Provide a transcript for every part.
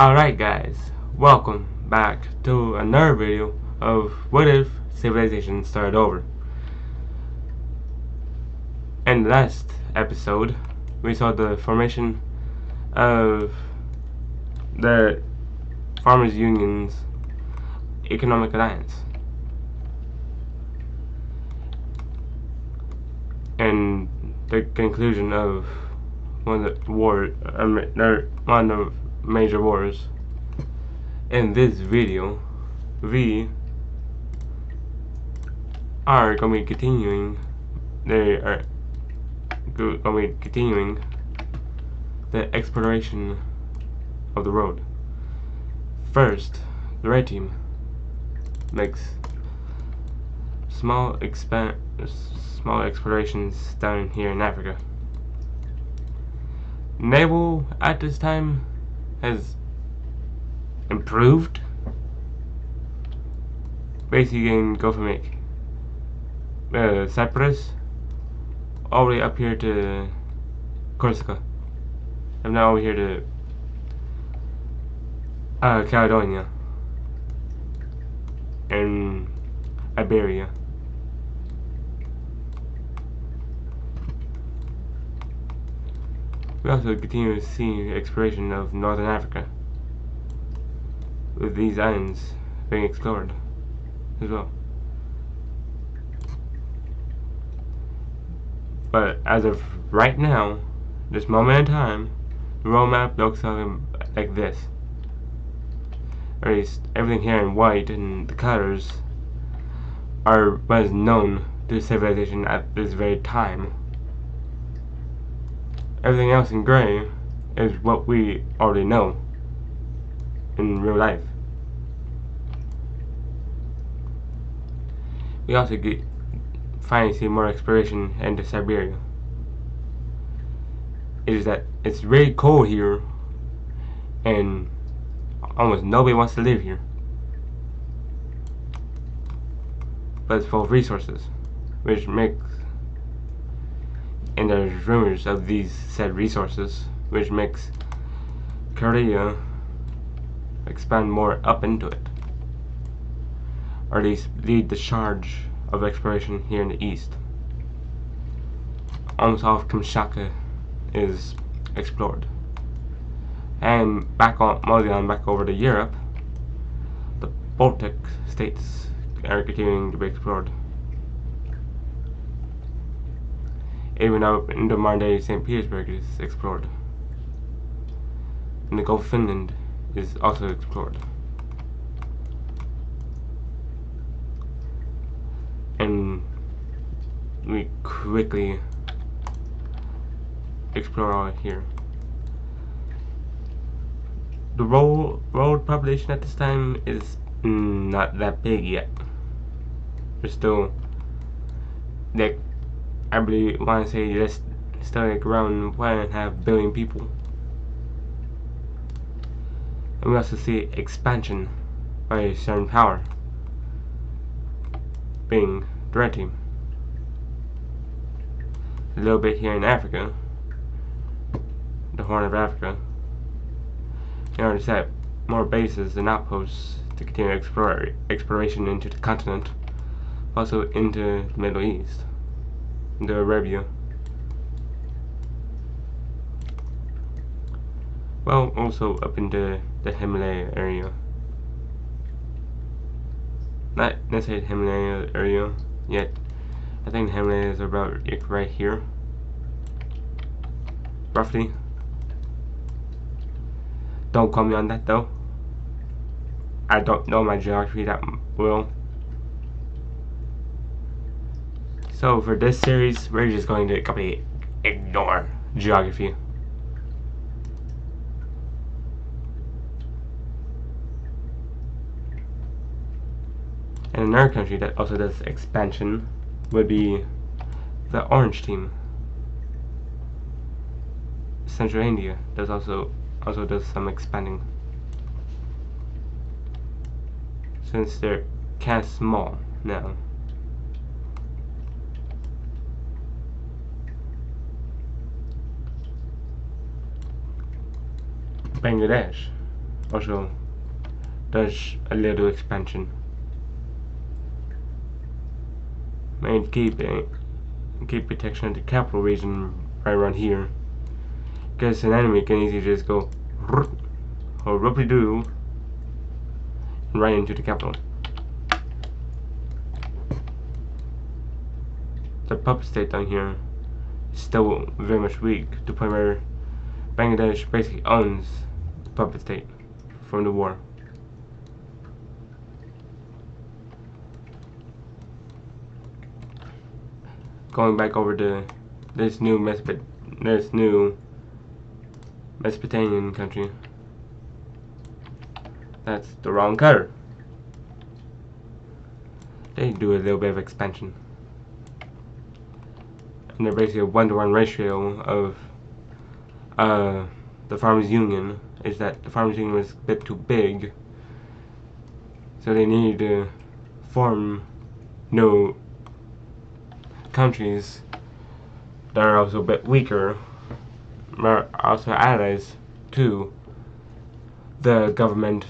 Alright guys, welcome back to another video of What If Civilization Started Over. In the last episode, we saw the formation of the Farmers Union's Economic Alliance. And the conclusion of one of the major wars. In this video, we are going to be continuing. The exploration of the road. First, the red team makes small explorations down here in Africa. Naval at this time has improved. Basically, you can go from Cyprus all the way up here to Corsica. I'm now over here to Caledonia and Iberia. We also continue to see exploration of Northern Africa, with these islands being explored as well. But as of right now, this moment in time, the world map looks something like this. Or at least everything here in white and the colors are what is known to civilization at this very time. Everything else in gray is what we already know in real life. We also finally see more exploration into Siberia. It is that it's very cold here and almost nobody wants to live here. But it's full of resources, which makes, and there's rumors of these said resources, which makes Korea expand more up into it, or at least lead the charge of exploration here in the east. Almost all of Kamchatka is explored, and moving on back over to Europe, the Baltic states are continuing to be explored. Even up into modern-day St. Petersburg is explored, and the Gulf of Finland is also explored. And we quickly explore all here. The world population at this time is not that big yet. There's still, like, I really want to say there's still like around 1.5 billion people. And we also see expansion by a certain power, being the red team. A little bit here in Africa, the Horn of Africa, in order to set more bases and outposts to continue exploration into the continent, also into the Middle East, into Arabia. Well, also up into the Himalaya area. Not necessarily the Himalaya area yet. I think the Himalayas are about like right here, roughly. Don't call me on that though. I don't know my geography that well. So for this series, we're just going to completely ignore geography. And another country that also does expansion would be the orange team. Central India does also does some expanding, since they're kind of small now. Bangladesh also does a little expansion. And keep protection of the capital region right around here. Because an enemy can easily just go or whoopie doo and right into the capital. The puppet state down here is still very much weak to the point where Bangladesh basically owns the puppet state from the war. Going back over to this new Mesopotamian country. That's the wrong color. They do a little bit of expansion. And they're basically a 1-to-1 ratio of the Farmers Union. Is that the Farmers Union was a bit too big, so they needed to form new countries that are also a bit weaker, are also allies to the government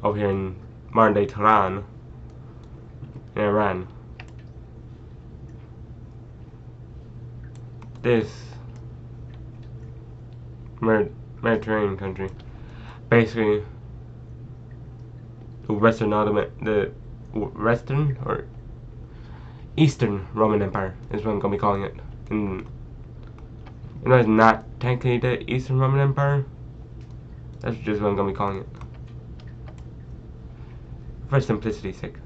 over here in modern day Tehran in Iran. This Mediterranean country, basically the Western or Eastern Roman Empire is what I'm gonna be calling it. And it's not technically the Eastern Roman Empire. That's just what I'm gonna be calling it, for simplicity's sake.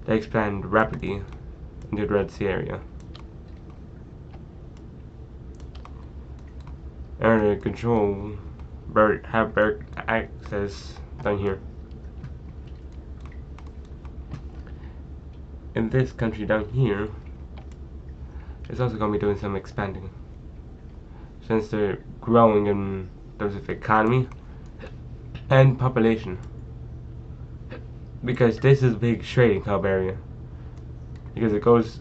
They expand rapidly into the Red Sea area. Area control, have direct access down here. In this country down here, it's also going to be doing some expanding, since they're growing in terms of economy and population. Because this is a big trading hub area. Because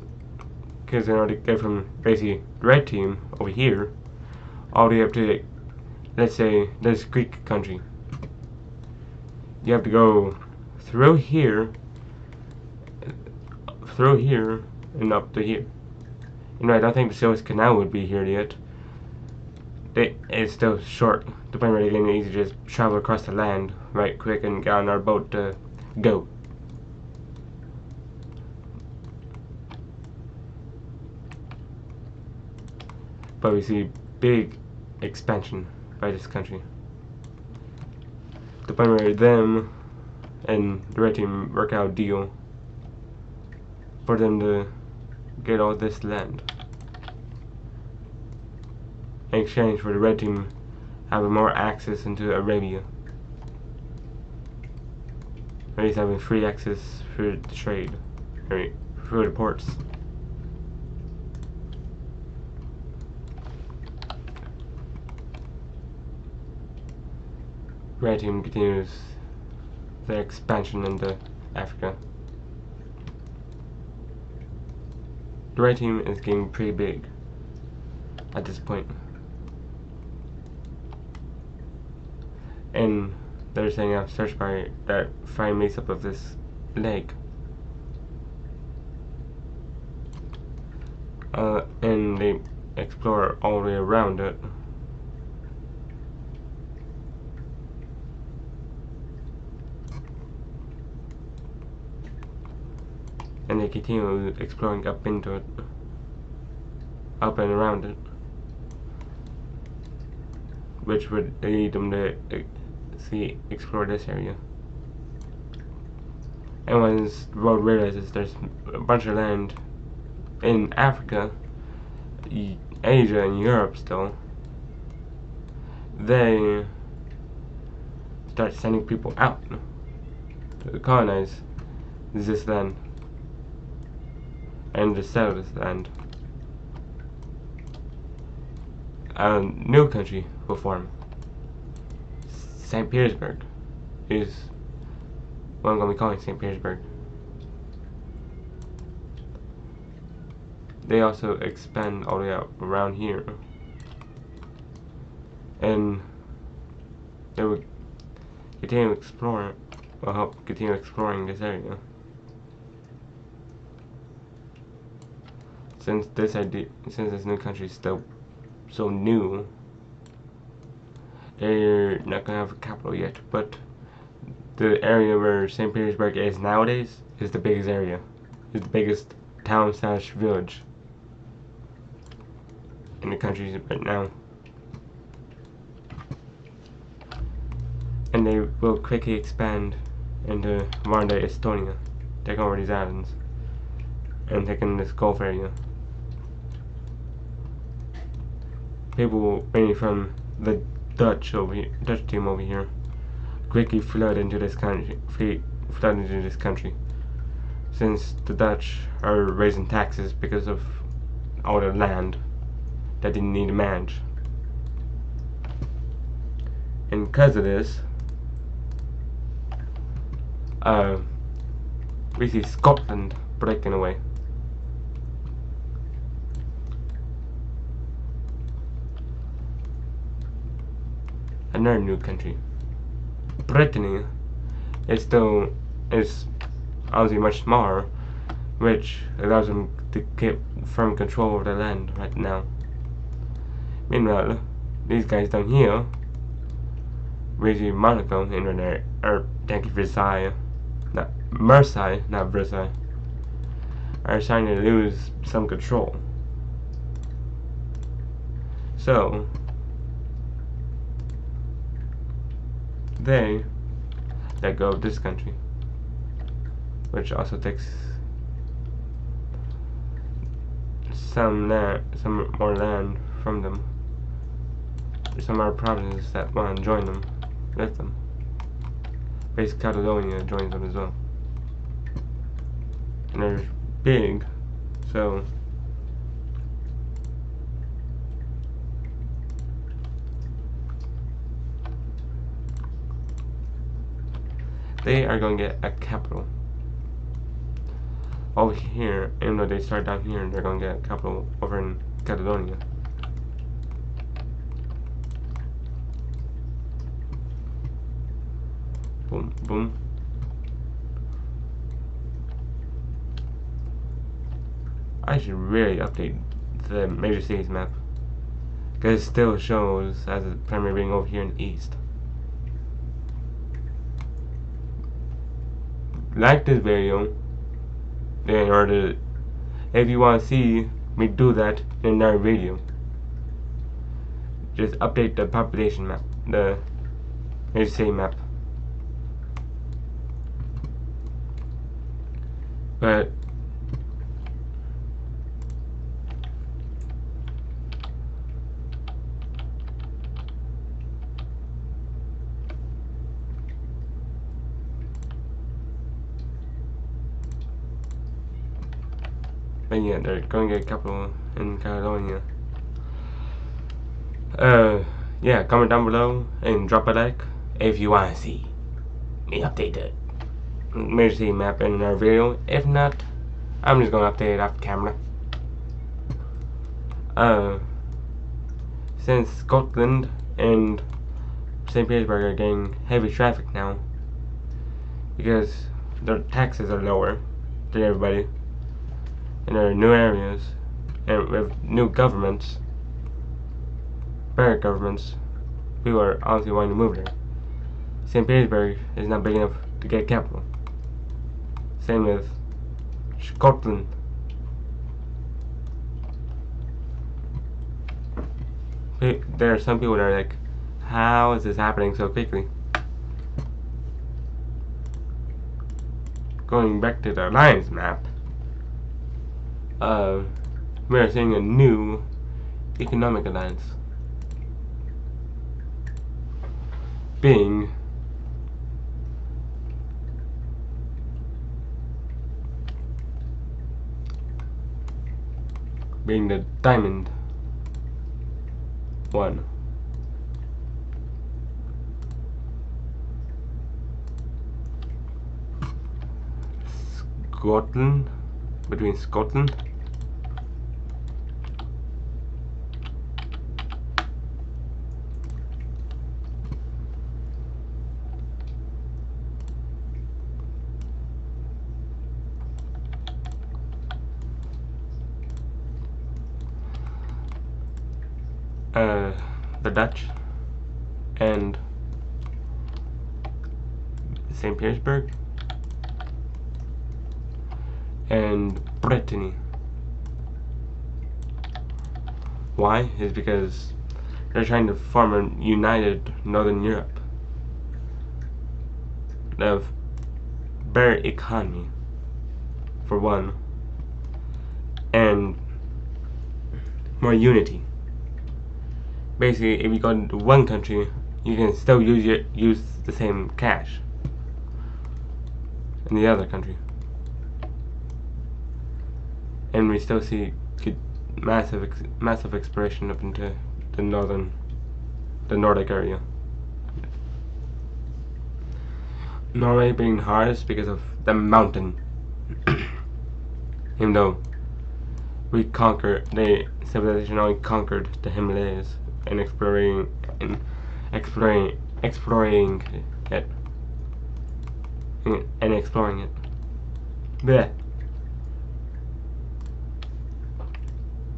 in order to get from basically red team over here all the way up to, let's say, this Greek country, you have to go through here and up to here. I don't think the Suez Canal would be here yet. It's still short, the point where you can easily just travel across the land right quick and get on our boat to go. But we see big expansion by this country, the point where them and the red team work out a deal for them to get all this land in exchange for the red team having more access into Arabia, or at least having free access for the trade, for the ports. Red team continues their expansion into Africa. The red team is getting pretty big at this point, and they're setting up search bar that finally makes up of this lake, and they explore all the way around it. And they continue exploring up into it, up and around it, which would lead them to explore this area. And once the world realizes there's a bunch of land in Africa, Asia, and Europe still, they start sending people out to colonize this land and to settle this land. A new country will form. St. Petersburg is what I'm going to be calling St. Petersburg. They also expand all the way out around here, and they would continue exploring. Will help continue exploring this area. Since this new country is still so new, they're not gonna have a capital yet. But the area where St. Petersburg is nowadays is the biggest area. It's the biggest town/village in the country right now. And they will quickly expand into modern-day Estonia, taking over these islands and taking this Gulf area. People mainly from the Dutch team over here quickly flood into this country, since the Dutch are raising taxes because of all the land that they need to manage. And because of this, we see Scotland breaking away. Another new country. Brittany is obviously much smaller, which allows them to get firm control over the land right now. Meanwhile, these guys down here, basically Monaco and Versailles, not Marseille, not Versailles, are starting to lose some control. So they let go of this country, which also takes some more land from them. Some other provinces that want to join them with them. Basically, Catalonia joins them as well, and they're big, so they are going to get a capital over here. Even though they start down here, they're going to get a capital over in Catalonia. Boom, boom. I should really update the major cities map, because it still shows as a primary being over here in the east. Like this video, if you want to see me do that in another video, just update the population map, the major city map. But yeah, they're going to get a capital in Catalonia. Yeah, comment down below and drop a like if you want to see me update the major city map in another video. If not, I'm just going to update it off camera. Since Scotland and St. Petersburg are getting heavy traffic now, because their taxes are lower than everybody, and there are new areas, and with new governments, better governments, people are obviously wanting to move there. St. Petersburg is not big enough to get a capital. Same with Scotland. There are some people that are like, how is this happening so quickly? Going back to the alliance map, we are seeing a new economic alliance being the Diamond One. Scotland, between Scotland uh, the Dutch and St. Petersburg and Brittany. Why? Is because they're trying to form a united Northern Europe. They have better economy, for one, and more unity. Basically, if you go into one country, you can still use the same cash in the other country, and we still see massive exploration up into the Nordic area. Norway being hardest because of the mountain. Even though the civilization only conquered the Himalayas and exploring it and exploring it. Blech.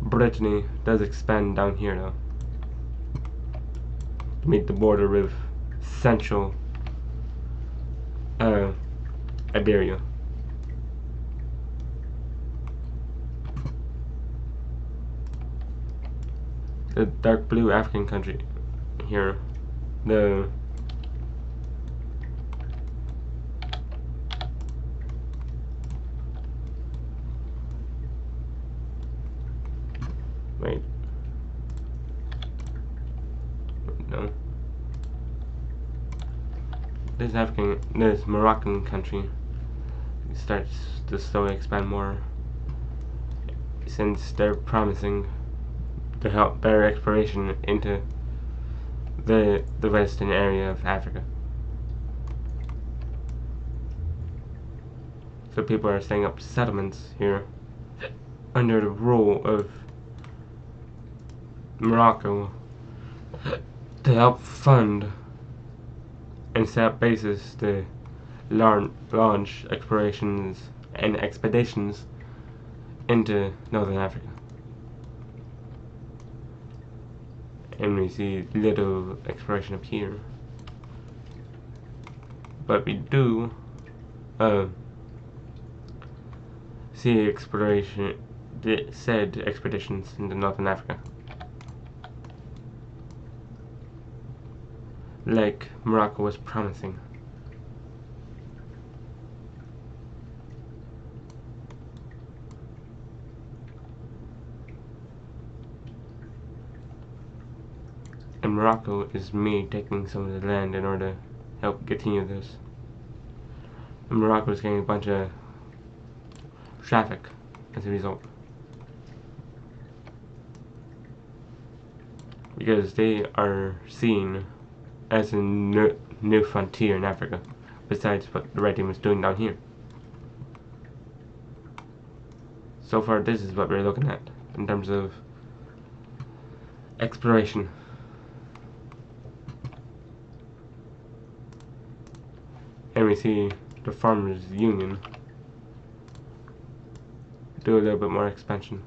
Brittany does expand down here though, to meet the border with central Iberia. The dark blue African country here, the wait, no, this Moroccan country starts to slowly expand more, since they're promising to help better exploration into the western area of Africa. So people are setting up settlements here under the rule of Morocco to help fund and set up bases to launch explorations and expeditions into Northern Africa. And we see little exploration up here, but we do see said expeditions into Northern Africa, like Morocco was promising. And Morocco is me taking some of the land in order to help continue this. And Morocco is getting a bunch of traffic as a result, because they are seen as a new frontier in Africa, besides what the Red Team is doing down here. So far, this is what we're looking at in terms of exploration. And we see the Farmers Union do a little bit more expansion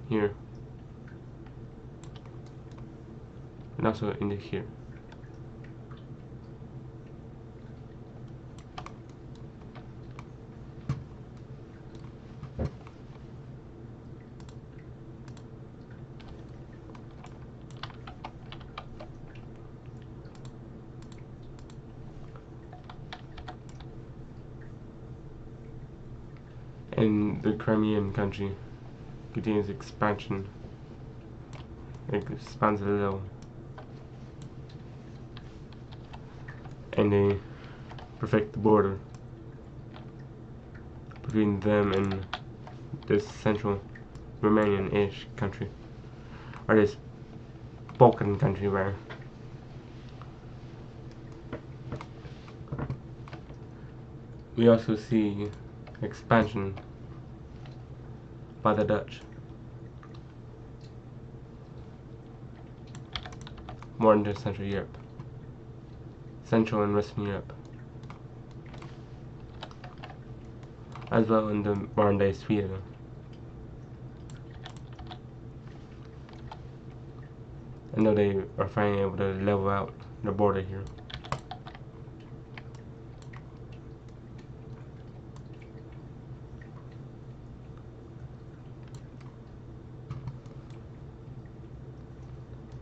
here, and also into here. And the Crimean country continues expansion. It expands a little, and they perfect the border between them and this central Romanian-ish country, or this Balkan country, where we also see expansion by the Dutch more into Central Europe, Central and Western Europe, as well in the modern day Sweden. I know they are finally able to level out the border here.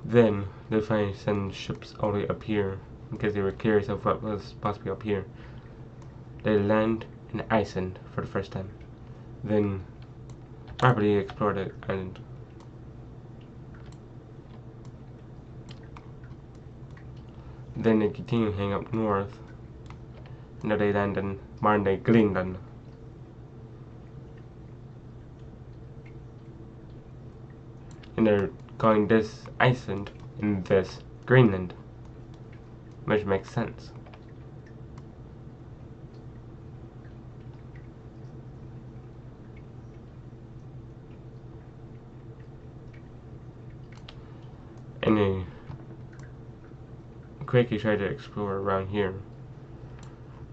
Then they finally send ships all the way up here because they were curious of what was possibly up here. They land in Iceland for the first time. Then rapidly explore the island. Then they continue heading up north. Now they land in modern-day Greenland. And they're calling this Iceland and this Greenland, which makes sense. And they quickly try to explore around here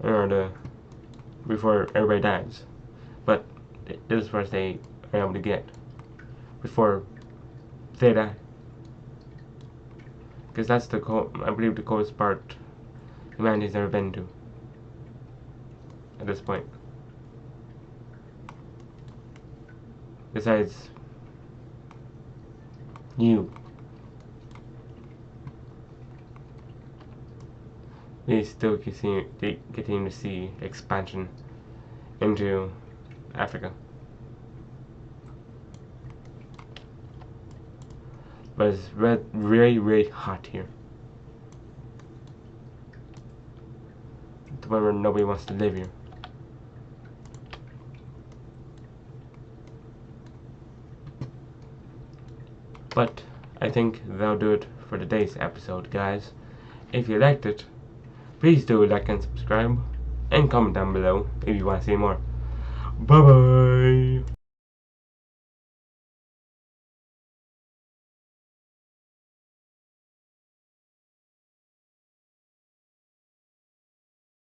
in order to, before everybody dies. But this is what they are able to get before they die. Because that's the I believe the coldest part humanity's ever been to at this point. Besides you. We still continue to see expansion into Africa. But it's very, very hot here. To the point where nobody wants to live here. But I think that'll do it for today's episode, guys. If you liked it, please do like and subscribe, and comment down below if you want to see more. Bye bye!